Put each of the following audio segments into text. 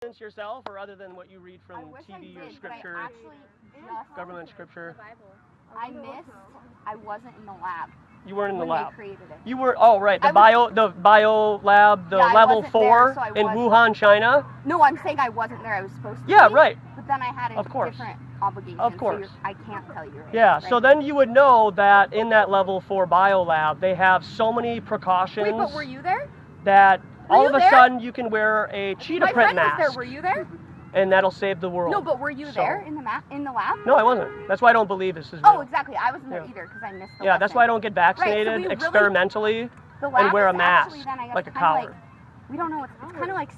evidence yourself, or other than what you read from TV or scripture, government scripture? I missed. I wasn't in the lab. You weren't in the lab. They created it. You were. Oh, right. The bio lab, the level 4 there, so in Wuhan, China. No, I'm saying I wasn't there. I was supposed to. Yeah, be, right. But then I had a different obligation. Of course. So I can't tell you. Right Yeah. now, right? So then you would know that in that level 4 bio lab, they have so many precautions. Wait, but were you there? That all of a sudden you can wear a cheetah print mask. My friend was there. Were you there? And that'll save the world. No, but were you there in the lab? No, I wasn't. That's why I don't believe this is real. Oh, exactly. I wasn't there either because I missed the lesson. That's why I don't get vaccinated experimentally and wear a mask like a coward. We don't know what's kind of like,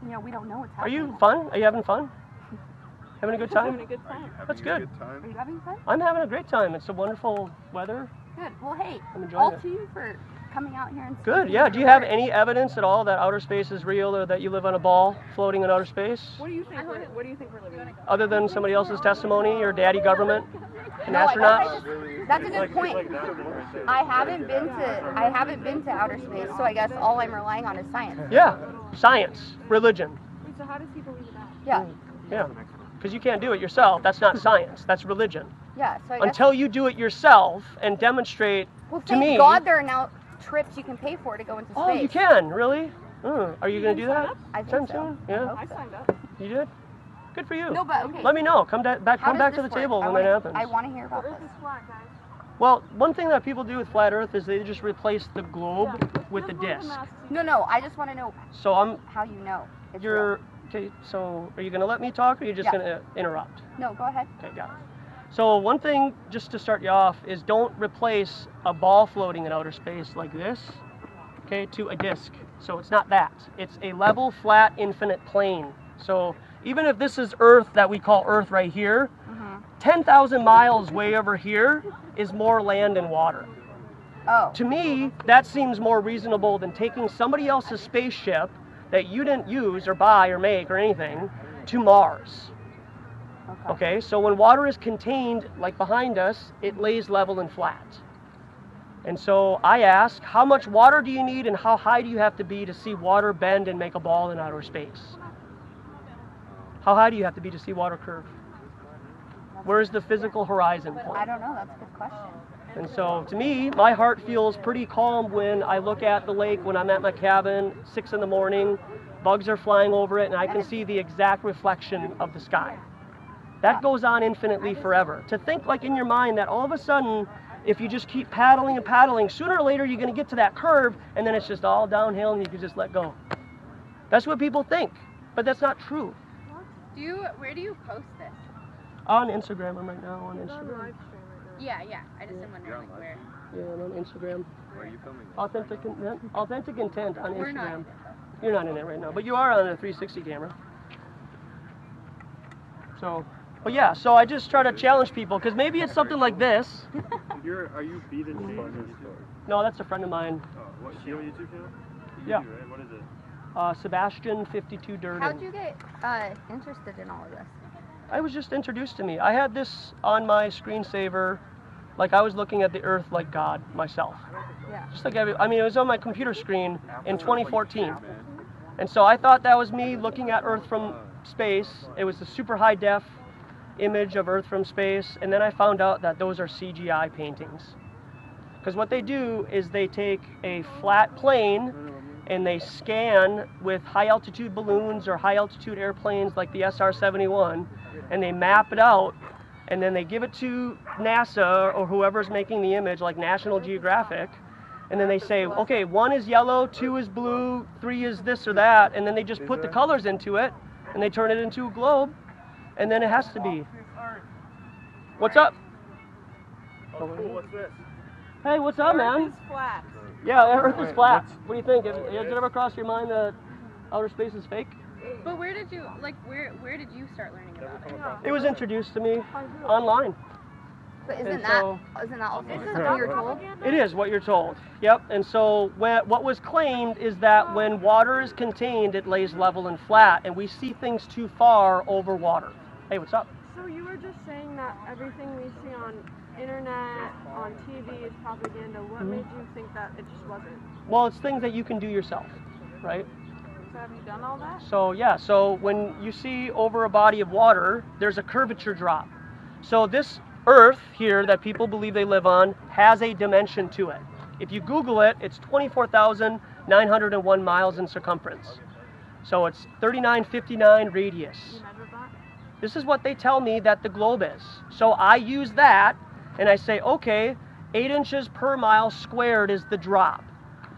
we don't know what's happening. Are you fun? Are you having fun? Having a good time? Having a good time. That's good. Are you having fun? I'm having a great time. It's a wonderful weather. Good. Well, hey, I'm enjoying it. To you for coming out here and good. Yeah. Do you have any evidence at all that outer space is real, or that you live on a ball floating in outer space? What do you think we're living? Other than somebody else's testimony, or daddy government, and astronauts? That's a good point. I haven't been to outer space, so I guess all I'm relying on is science. Yeah. Science, religion. Wait, so how does he believe that? Yeah. Yeah. Because you can't do it yourself. That's not science. That's religion. Yeah. So until you do it yourself and demonstrate to me. Thank God there are now trips you can pay for to go into space. Oh, you can? Really? Are you going to do that? I think so. Yeah. I signed up. You did? Good for you. No, but okay. Let me know. Come back to the table when that happens. I want to hear about this. Earth is flat, guys. Well, one thing that people do with flat Earth is they just replace the globe with the disc. No. I just want to know. So how you know. Okay. So are you going to let me talk, or are you just going to interrupt? No, go ahead. Okay, got it. So one thing, just to start you off, is don't replace a ball floating in outer space like this, okay, to a disc. So it's not that. It's a level, flat, infinite plane. So even if this is Earth that we call Earth right here, 10,000 miles way over here is more land and water. Oh. To me, that seems more reasonable than taking somebody else's spaceship that you didn't use or buy or make or anything to Mars. Okay, so when water is contained, like behind us, it lays level and flat. And so I ask, how much water do you need, and how high do you have to be to see water bend and make a ball in outer space? How high do you have to be to see water curve? Where's the physical horizon point? I don't know, that's a good question. And so to me, my heart feels pretty calm when I look at the lake, when I'm at my cabin, 6 in the morning, bugs are flying over it, and I can see the exact reflection of the sky. That goes on infinitely forever. To think like in your mind that all of a sudden, if you just keep paddling and paddling, sooner or later you're going to get to that curve, and then it's just all downhill and you can just let go. That's what people think, but that's not true. Where do you post this? On Instagram, I'm right now on Instagram. Yeah. I just am wondering where. Yeah, I'm on Instagram. Where are you filming? Authentic intent on We're Instagram. not. You're not in it right now, but you are on a 360 camera. So, but yeah, so I just try to challenge people, because maybe it's something like this. Are you beating me? No, that's a friend of mine. What YouTube channel? Yeah. Right? What is it? Sebastian 52 Durden. How'd you get interested in all of this? I was just introduced to me. I had this on my screensaver, like I was looking at the Earth like God myself. Yeah. Just like it was on my computer screen in 2014. And so I thought that was me looking at Earth from space. It was a super high def image of Earth from space, and then I found out that those are CGI paintings. Because what they do is they take a flat plane and they scan with high altitude balloons or high altitude airplanes like the SR-71, and they map it out, and then they give it to NASA or whoever's making the image, like National Geographic, and then they say, okay, 1 is yellow, 2 is blue, 3 is this or that, and then they just put the colors into it, and they turn it into a globe, and then it has to be. What's up? Oh, cool. What's this? Hey, what's up, man? Earth is flat. Yeah, Earth is flat. What do you think? Has it ever crossed your mind that outer space is fake? But where did you did you start learning about it? It was introduced to me online. But isn't that also something you're told? It is what you're told. Yep. And so what was claimed is that when water is contained, it lays level and flat, and we see things too far over water. Hey, what's up? So you were just saying that everything we see on internet, on TV is propaganda. What made you think that it just wasn't? Well, it's things that you can do yourself, right? So have you done all that? So yeah, so when you see over a body of water, there's a curvature drop. So this Earth here that people believe they live on has a dimension to it. If you Google it, it's 24,901 miles in circumference. So it's 3959 radius. You measured that? This is what they tell me that the globe is. So I use that and I say, okay, 8 inches per mile squared is the drop.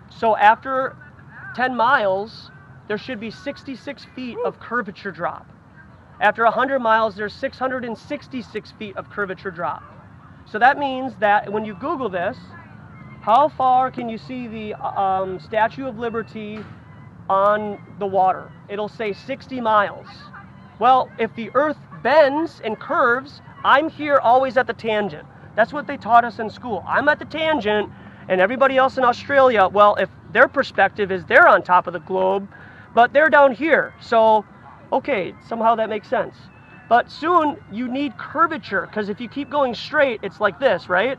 So after 10 miles, there should be 66 feet of curvature drop. After 100 miles, there's 666 feet of curvature drop. So that means that when you Google this, how far can you see the Statue of Liberty on the water? It'll say 60 miles. Well, if the Earth bends and curves, I'm here always at the tangent. That's what they taught us in school. I'm at the tangent, and everybody else in Australia, well, if their perspective is they're on top of the globe, but they're down here. So, okay, somehow that makes sense. But soon you need curvature, because if you keep going straight, it's like this, right?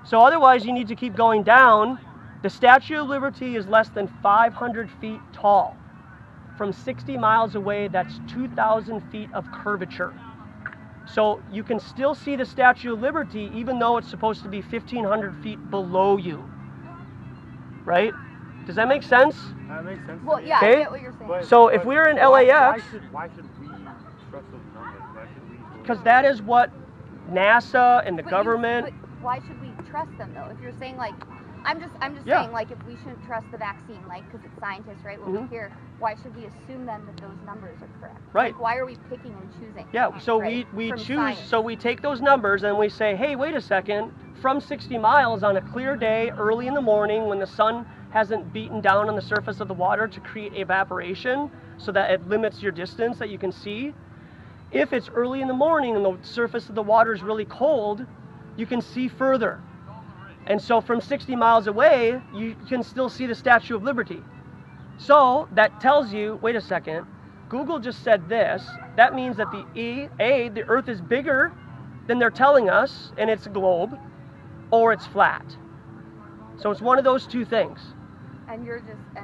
So otherwise you need to keep going down. The Statue of Liberty is less than 500 feet tall. From 60 miles away, that's 2,000 feet of curvature. So you can still see the Statue of Liberty even though it's supposed to be 1,500 feet below you. Right? Does that make sense? That makes sense. Well, to me. yeah, Okay. I get what you're saying. So if we're in LAX, Why should we trust those numbers? Why should we? because that is what NASA and the But government. but why should we trust them though? If you're saying like, I'm just Yeah. saying like if we shouldn't trust the vaccine, like because it's scientists, right? What we hear, why should we assume then that those numbers are correct? Right. Like, why are we picking and choosing? Yeah, so right, we from choose, science? so we take those numbers and we say, hey, wait a second, from 60 miles on a clear day, early in the morning, when the sun hasn't beaten down on the surface of the water to create evaporation so that it limits your distance that you can see. If it's early in the morning and the surface of the water is really cold, you can see further. And so from 60 miles away, you can still see the Statue of Liberty. So that tells you, wait a second, Google just said this. That means that the Earth is bigger than they're telling us, and it's a globe, or it's flat. So it's one of those two things. And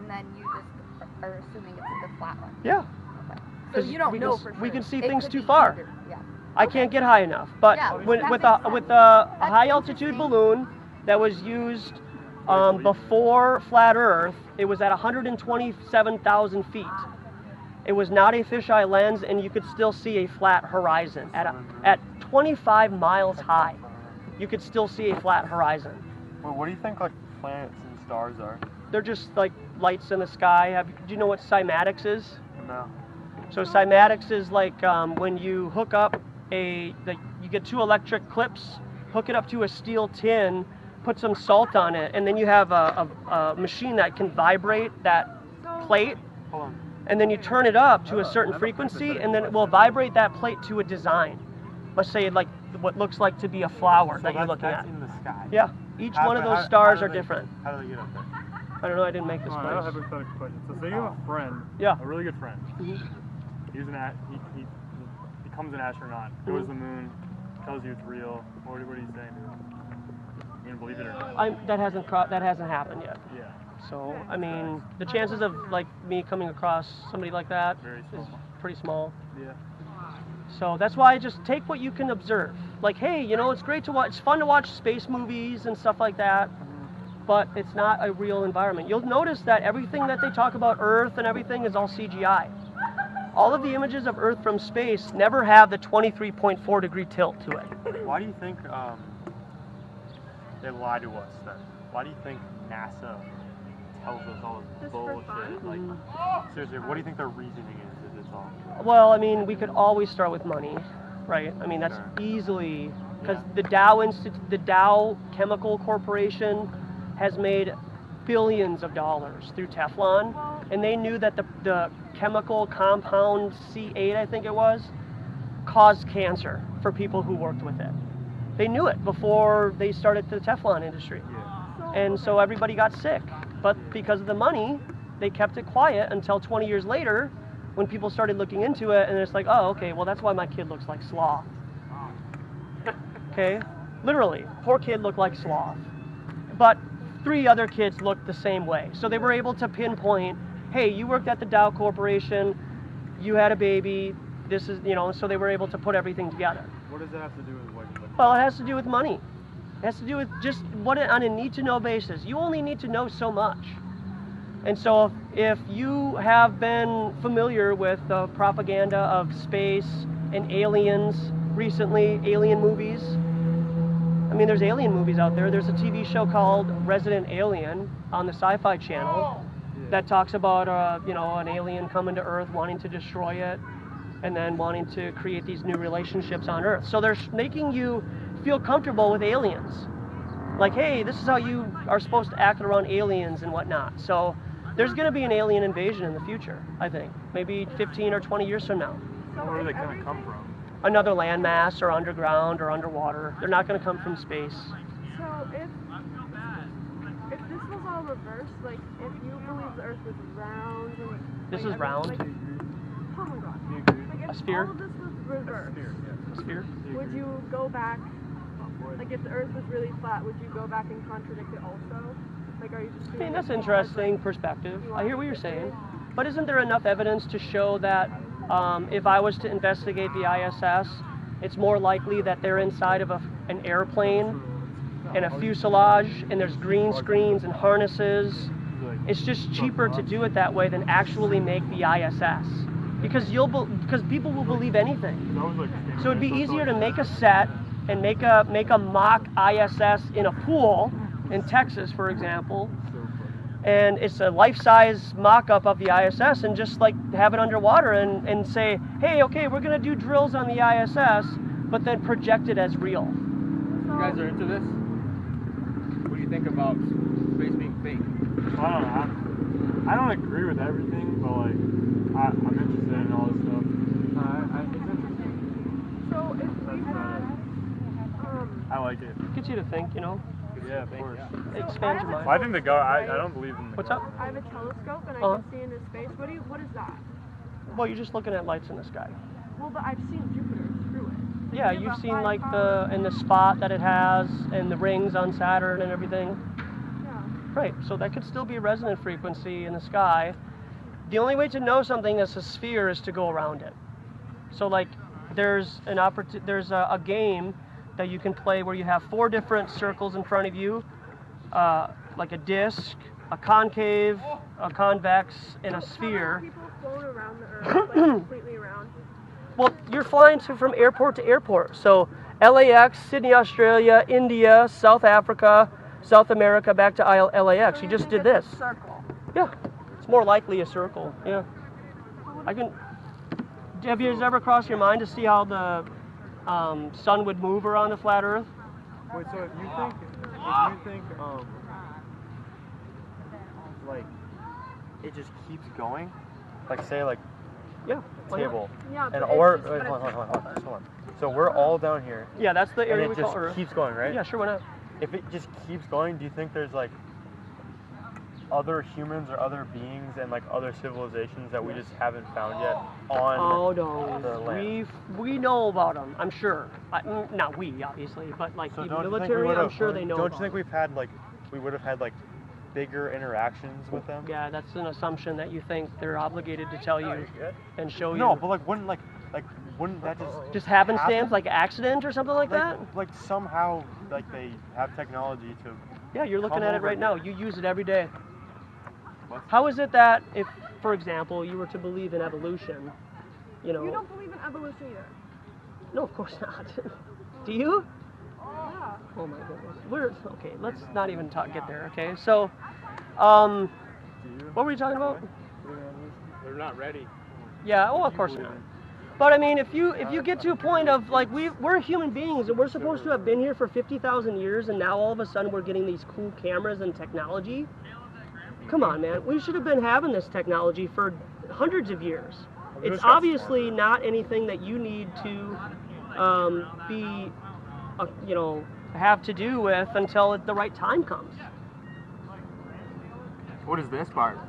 then you just are assuming it's the flat one. Yeah. Okay. So 'Cause you don't we know can- for sure. we can see It things could too be far. either. Yeah. I can't get high enough. But Yeah, with that with makes a with sense. a That's high altitude interesting. balloon that was used before flat Earth, it was at 127,000 feet. It was not a fisheye lens, and you could still see a flat horizon at 25 miles high. You could still see a flat horizon. Well, what do you think like planets and stars are? They're just like lights in the sky. Do you know what cymatics is? No. So cymatics is like when you hook up you get two electric clips, hook it up to a steel tin, put some salt on it, and then you have a machine that can vibrate that plate, Hold on. and then you turn it up to a certain frequency, and then it will vibrate that plate to a design. Let's say like what looks like to be a flower that you're looking at. in the sky. Yeah, each one of those How stars do are they- different. How do they get up there? I don't know, I didn't make this Come on, I have a place. hypothetical question. So say you have a friend, Yeah. a really good friend. Mhm. He's he becomes an astronaut, goes to the moon, tells you it's real. What are you saying? You gonna believe it or not? That hasn't happened yet. Yeah. So I mean, the chances of like me coming across somebody like that Very is small. pretty small. Yeah. So that's why I just take what you can observe. Like, hey, it's great to watch. It's fun to watch space movies and stuff like that, but it's not a real environment. You'll notice that everything that they talk about Earth and everything is all CGI. All of the images of Earth from space never have the 23.4 degree tilt to it. Why do you think they lie to us then? Why do you think NASA tells us all this Just for bullshit? fun? Like, seriously, what do you think their reasoning is? That it's all. Well, I mean, we could always start with money, right? I mean, that's Sure. easily, because the Dow Chemical Corporation has made billions of dollars through Teflon, and they knew that the chemical compound C8, I think it was, caused cancer for people who worked with it. They knew it before they started the Teflon industry. Yeah. And so everybody got sick. But because of the money, they kept it quiet until 20 years later when people started looking into it, and it's like, oh, okay, well, that's why my kid looks like sloth. Okay? Literally, poor kid looked like sloth. But 3 other kids looked the same way. So they were able to pinpoint hey, you worked at the Dow Corporation, you had a baby, this is, you know, so they were able to put everything together. What does that have to do with like? Well, it has to do with money. It has to do with just what it, on a need-to-know basis. You only need to know so much. And so if you have been familiar with the propaganda of space and aliens recently, alien movies, I mean, there's alien movies out there. There's a TV show called Resident Alien on the Sci-Fi Channel that talks about, you know, an alien coming to Earth, wanting to destroy it, and then wanting to create these new relationships on Earth. So they're making you feel comfortable with aliens. Like, hey, this is how you are supposed to act around aliens and whatnot. So there's going to be an alien invasion in the future, I think. Maybe 15 or 20 years from now. Where are they going to come from? Another landmass or underground or underwater. They're not going to come from space. So if this was all reversed, like if you believe the Earth was round, and, This like, is round. Like, oh my God. Do you agree? Like if A sphere? all of this was reversed, A sphere? would you go back? Like if the Earth was really flat, would you go back and contradict it also? Like, are you just? I mean, that's interesting perspective. I hear what you're saying. But isn't there enough evidence to show that if I was to investigate the ISS, it's more likely that they're inside of an airplane and a fuselage, and there's green screens and harnesses. It's just cheaper to do it that way than actually make the ISS, because people will believe anything. So it'd be easier to make a set and make a mock ISS in a pool in Texas, for example, and it's a life-size mock-up of the ISS, and just like have it underwater and say, hey, okay, we're gonna do drills on the ISS, but then project it as real. You guys are into this? What do you think about space being fake? I don't know. I don't agree with everything, but like I'm interested in all this stuff. It's interesting. So if we had, I like it. Gets you to think, you know. Yeah, of course. It expands your mind. Well, I think I don't believe in the What's up? I have a telescope and I Uh-huh. can see into space. What is that? Well, you're just looking at lights in the sky. Well, but I've seen Jupiter through it. Yeah, We have you've a seen high like power- the spot that it has and the rings on Saturn and everything. Yeah. Right, so that could still be a resonant frequency in the sky. The only way to know something is a sphere is to go around it. So like there's a game that you can play where you have 4 different circles in front of you, like a disc, a concave, a convex, and a sphere. People float around the Earth, like completely around. Well, you're flying from airport to airport. So LAX, Sydney, Australia, India, South Africa, South America, back to LAX. You just did this. Circle. Yeah, it's more likely a circle. Yeah, have you ever crossed your mind to see how the sun would move around the flat Earth? Wait, so if you think like it just keeps going, like say like Yeah. well, yeah. table, Yeah, and but or it's just- wait, hold on. So we're all down here, Yeah, that's the and area it we call just Earth. keeps going, right? Yeah, sure, why not? If it just keeps going, do you think there's like other humans or other beings and like other civilizations that we just haven't found yet on Oh the no, land? we know about them. I'm sure. Not we, obviously, but like So the don't you think we military. I'm would've- sure they know. Don't about you think we would have had like bigger interactions with them? Yeah, that's an assumption that you think they're obligated to tell you and show you. No, but like wouldn't that just happenstance, happen? like accident or something like that? Like somehow like they have technology to. Yeah, you're looking come at it over right here. now. You use it every day. What? How is it that if, for example, you were to believe in evolution, you know? You don't believe in evolution either. No, of course not. Do you? Yeah. Oh my goodness. Okay. Let's not even get there. Okay. So, what were you talking about? They're not ready. Yeah. Oh, of course not. But I mean, if you get to a point of like we're human beings and we're supposed to have been here for 50,000 years, and now all of a sudden we're getting these cool cameras and technology. Come on, man. We should have been having this technology for hundreds of years. It's obviously not anything that you need to have to do with until the right time comes. What is this part?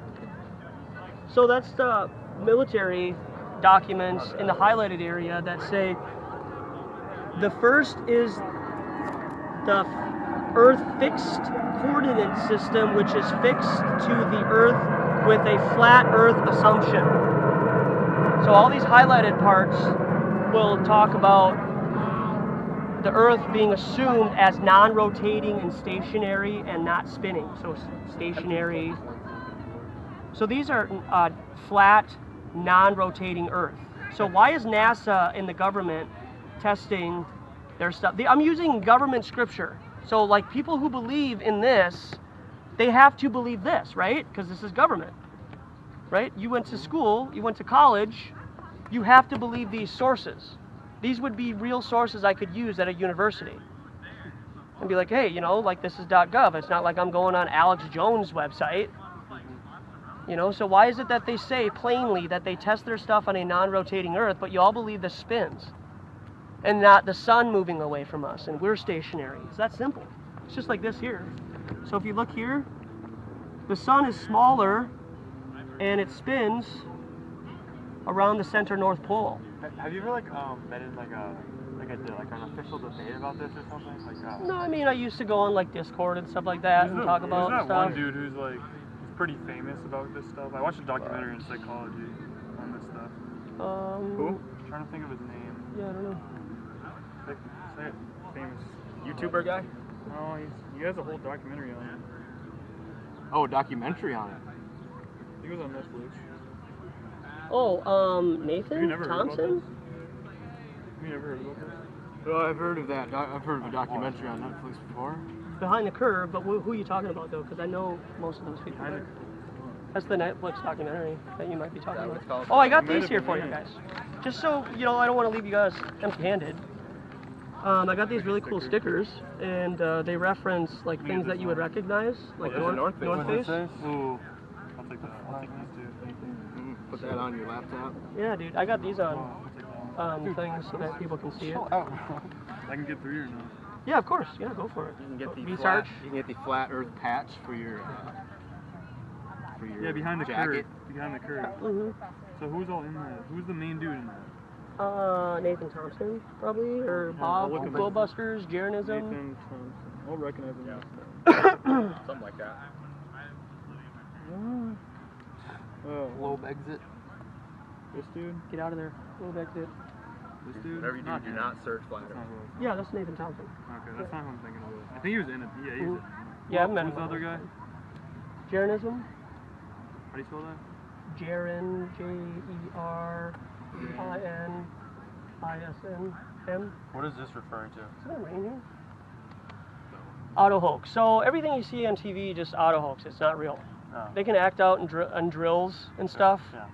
So that's the military documents in the highlighted area that say the first is the Earth fixed coordinate system, which is fixed to the Earth with a flat Earth assumption. So all these highlighted parts will talk about the Earth being assumed as non-rotating and stationary and not spinning. So stationary. So these are flat, non-rotating Earth. So why is NASA and the government testing their stuff? I'm using government scripture. So like people who believe in this, they have to believe this, right? Because this is government, right? You went to school, you went to college, you have to believe these sources. These would be real sources I could use at a university. And be like, hey, you know, like this is .gov. It's not like I'm going on Alex Jones' website. You know, so why is it that they say plainly that they test their stuff on a non-rotating Earth, but you all believe the spins and not the sun moving away from us and we're stationary? It's that simple. It's just like this here. So if you look here, the sun is smaller and it spins around the center North Pole. Have you ever like been in like an official debate about this or something? Like No, I mean I used to go on like Discord and stuff like that and talk about There's that stuff. one dude who's like pretty famous about this stuff. I watched a documentary in psychology on this stuff. Who? I'm trying to think of his name. Yeah, I don't know. Like, say it. Famous. YouTuber guy? No, he has a whole documentary on it. Oh, documentary on it. I think it was on Netflix. Oh, Have you Nathan never heard about Thompson? this? Have you never heard about this? Well, I've heard of that. I've heard of a documentary on Netflix before. Behind the Curve, but who are you talking about though? Because I know most of those people. Behind the That's the Netflix documentary that you might be talking That about. was called- Oh, I got It might these have here been for you me. guys. Just so, you know, I don't want to leave you guys empty-handed. I got these really cool stickers, and they reference like things that you would recognize, like there's a North Face. North Face. Ooh. I'll take that. I'll take these two. Put that on your laptop. Yeah, dude, I got these on things so that people can see it. I can get 3 or no? Yeah, of course. Yeah, go for it. You can get the Research. You can get the flat Earth patch for your Yeah, behind the jacket. curve. Behind the curve. Mm-hmm. So who's all in that? Who's the main dude in that? Nathan Thompson, probably, or Bob, look him up. Glowbusters, Jeranism. Nathan Thompson. I'll recognize him. Something like that. Oh, Globe exit. this dude? Get out of there. Little exit. This dude? Whatever you do, do him. not search flat That's Earth. not who Yeah, that's Nathan Thompson. Okay, that's not who I'm thinking of. I think he was in it. Yeah, he's in it. Yeah, I've met Who's him. the other guy? Jeranism. How do you spell that? Jerin, JerinInsm. What is this referring to? Is that rain here? Auto hoax. So everything you see on TV, just auto hoax. It's not real. Oh. They can act out in drills and stuff, Yeah.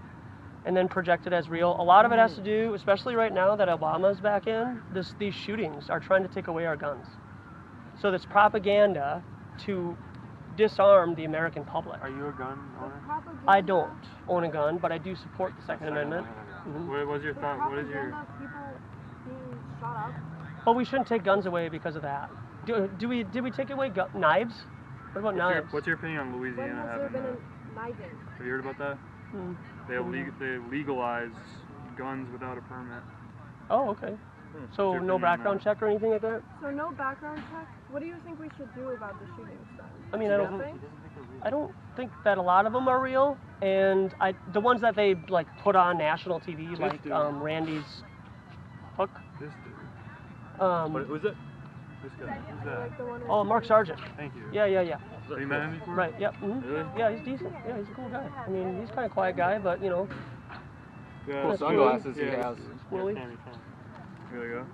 and then project it as real. A lot of it has to do, especially right now that Obama's back in, these shootings are trying to take away our guns. So there's propaganda to disarm the American public. Are you a gun owner? I don't own a gun, but I do support the Second Amendment. What was your thought? What is your... People being shot up. But we shouldn't take guns away because of that. Did we take away knives? What about knives? What's your opinion on When Louisiana has there having been that? a knifing? Have you heard about that? Hmm. They legalized guns without a permit. Oh, okay. So What's your no opinion on background that? check or anything like that? So no background check? What do you think we should do about the shootings then? I mean, Nothing? I don't think that a lot of them are real, and the ones that they like put on national TV, like dude. Randy's Hook. This dude. Who's it? This guy. Who's that? Like the one in Oh, Mark Sargent. Thank you. Yeah. Have you met him before? Right. Yep. Mhm. Really? Yeah, he's decent. Yeah, he's a cool guy. I mean, he's kind of quiet guy, but you know, Yeah. Cool sunglasses he Yeah. has. Willie. Here we go.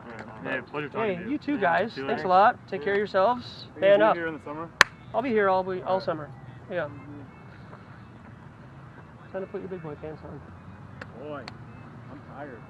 Alright. Hey, pleasure talking Hey, to you. you too, guys. See you Thanks a later. lot. Take care of yourselves. Are you Fan gonna up. be here in the summer? I'll be here all summer. Yeah. Time to put your big boy pants on. Boy, I'm tired.